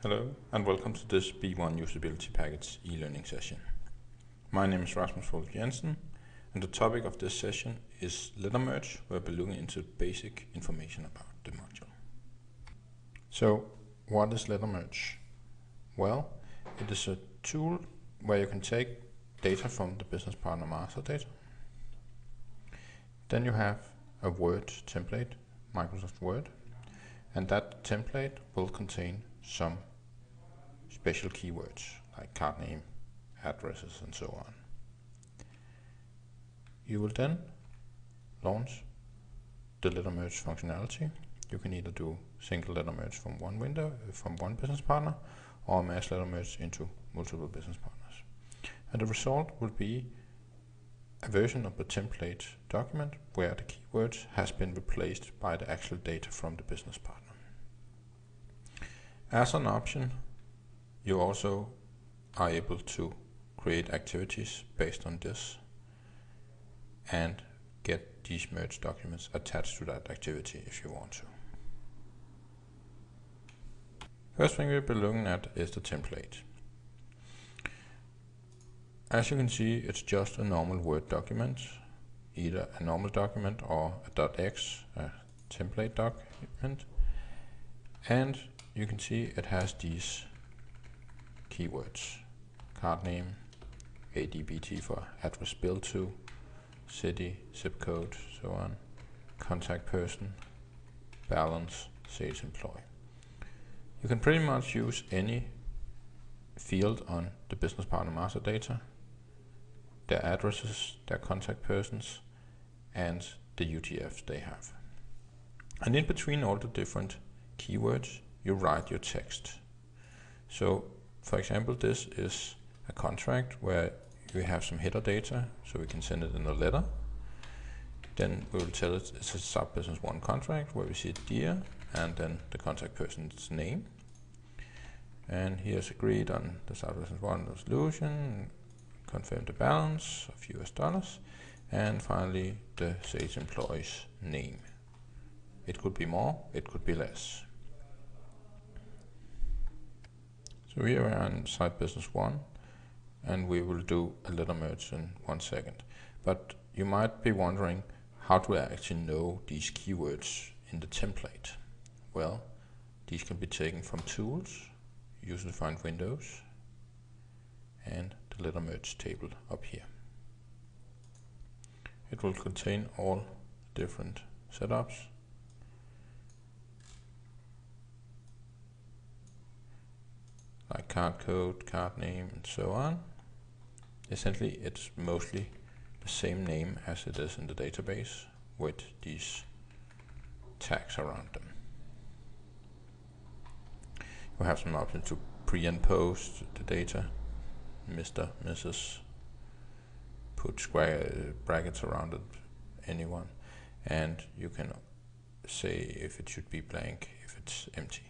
Hello and welcome to this B1 Usability Package e-learning session. My name is Rasmus Folk Jensen and the topic of this session is letter merge, where we'll be looking into basic information about the module. So what is letter merge? Well, it is a tool where you can take data from the business partner master data. Then you have a Word template, Microsoft Word, and that template will contain some special keywords like card name, addresses, and so on. You will then launch the letter merge functionality. You can either do single letter merge from one window, from one business partner, or mass letter merge into multiple business partners. And the result will be a version of the template document where the keywords has been replaced by the actual data from the business partner. As an option, you also are able to create activities based on this and get these merged documents attached to that activity if you want to. First thing we'll be looking at is the template. As you can see, it's just a normal Word document, either a normal document or a .x, a template document, and you can see it has these keywords: card name, ADBT for address billed to, city, zip code, so on, contact person, balance, sales employee. You can pretty much use any field on the business partner master data, their addresses, their contact persons, and the UTFs they have. And in between all the different keywords, you write your text. So, for example, this is a contract where we have some header data, so we can send it in a letter. Then we will tell it it's a sub-business 1 contract where we see dear, and then the contact person's name. And he has agreed on the sub-business 1 resolution, confirm the balance of US$, and finally the sales employee's name. It could be more, it could be less. So here we are on site business 1, and we will do a letter merge in 1 second. But you might be wondering, how do I actually know these keywords in the template? Well, these can be taken from tools, user defined windows, and the letter merge table up here. It will contain all different setups. Like card code, card name, and so on. Essentially, it's mostly the same name as it is in the database with these tags around them. You have some options to pre and post the data, Mr., Mrs., put square brackets around it, anyone, and you can say if it should be blank, if it's empty.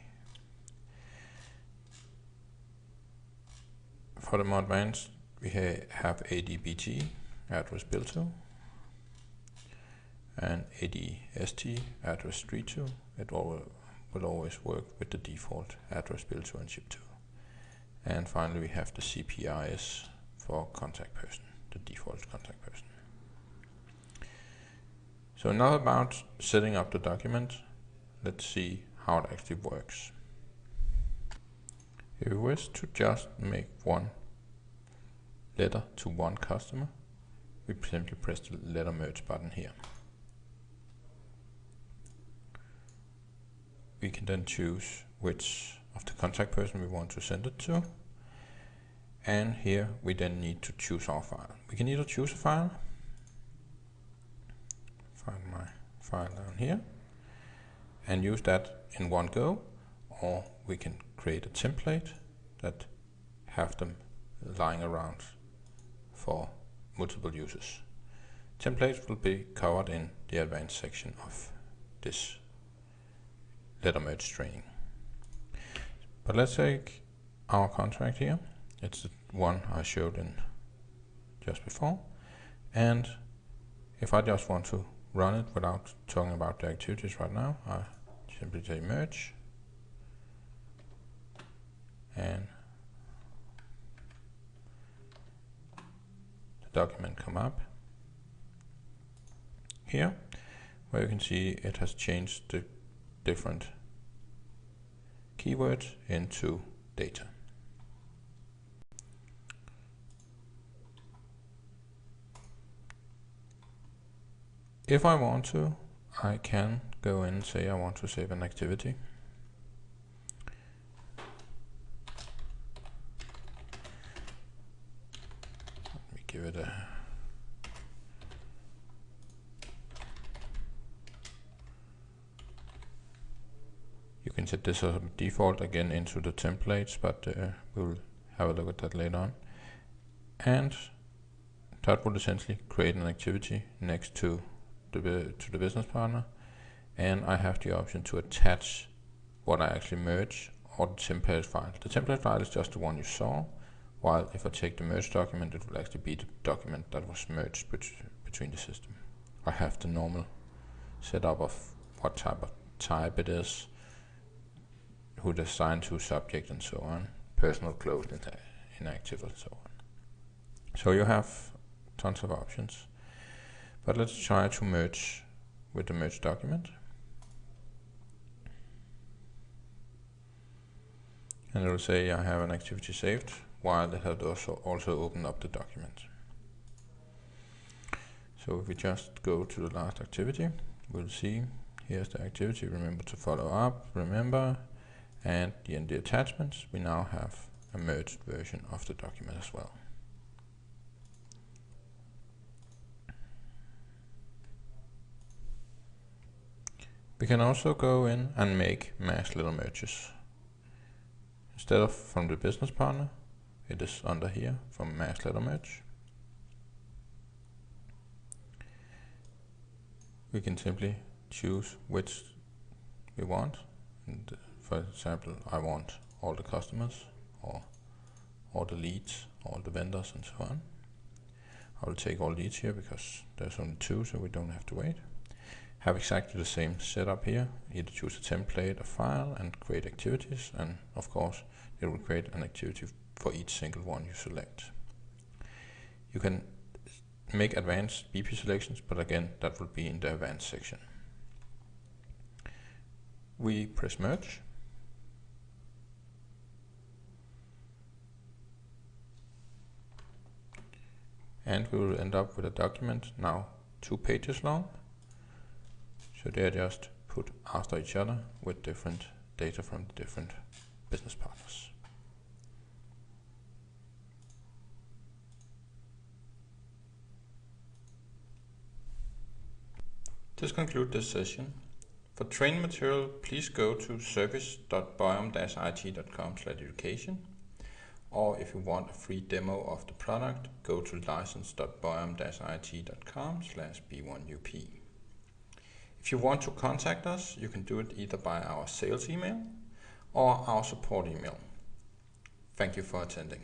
For the more advanced, we have ADBT, address billed to, and ADST, address street to. It will always work with the default address billed to and shipped to. And finally, we have the CPIS for contact person, the default contact person. So now about setting up the document, let's see how it actually works. If we wish to just make one letter to one customer, we simply press the letter merge button here. We can then choose which of the contact person we want to send it to, and here we then need to choose our file. We can either choose a file, find my file down here, and use that in one go, or we can create a template that have them lying around for multiple users. Templates will be covered in the advanced section of this letter merge training. But let's take our contract here. It's the one I showed in just before, and if I just want to run it without talking about the activities right now, I simply say merge, and the document come up here, where you can see it has changed the different keywords into data. If I want to, I can go in and say I want to save an activity. Let me give it a You can set this as a default again into the templates, but we'll have a look at that later on. And that will essentially create an activity next to the business partner, and I have the option to attach what I actually merge or the template file. The template file is just the one you saw, while if I take the merge document, it will actually be the document that was merged between the system. I have the normal setup of what type it is, who is assigned to subject and so on, personal, closed, inactive and so on. So you have tons of options. But let's try to merge with the merge document. And it will say I have an activity saved, while it has also opened up the document. So if we just go to the last activity, we'll see here's the activity, remember to follow up, remember, and in the attachments we now have a merged version of the document as well. We can also go in and make mass little merges. Instead of from the business partner, it is under here from mass little merge. We can simply choose which we want. And for example, I want all the customers, or all the leads, all the vendors and so on. I will take all leads here because there's only 2, so we don't have to wait. Have exactly the same setup here, either choose a template, a file, and create activities, and of course it will create an activity for each single one you select. You can make advanced BP selections, but again that will be in the advanced section. We press merge, and we will end up with a document now 2 pages long. So they are just put after each other with different data from the different business partners. This concludes this session. For training material, please go to service.boyum-it.com/education, or if you want a free demo of the product, go to license.boyum-it.com/b1up. If you want to contact us, you can do it either by our sales email or our support email. Thank you for attending.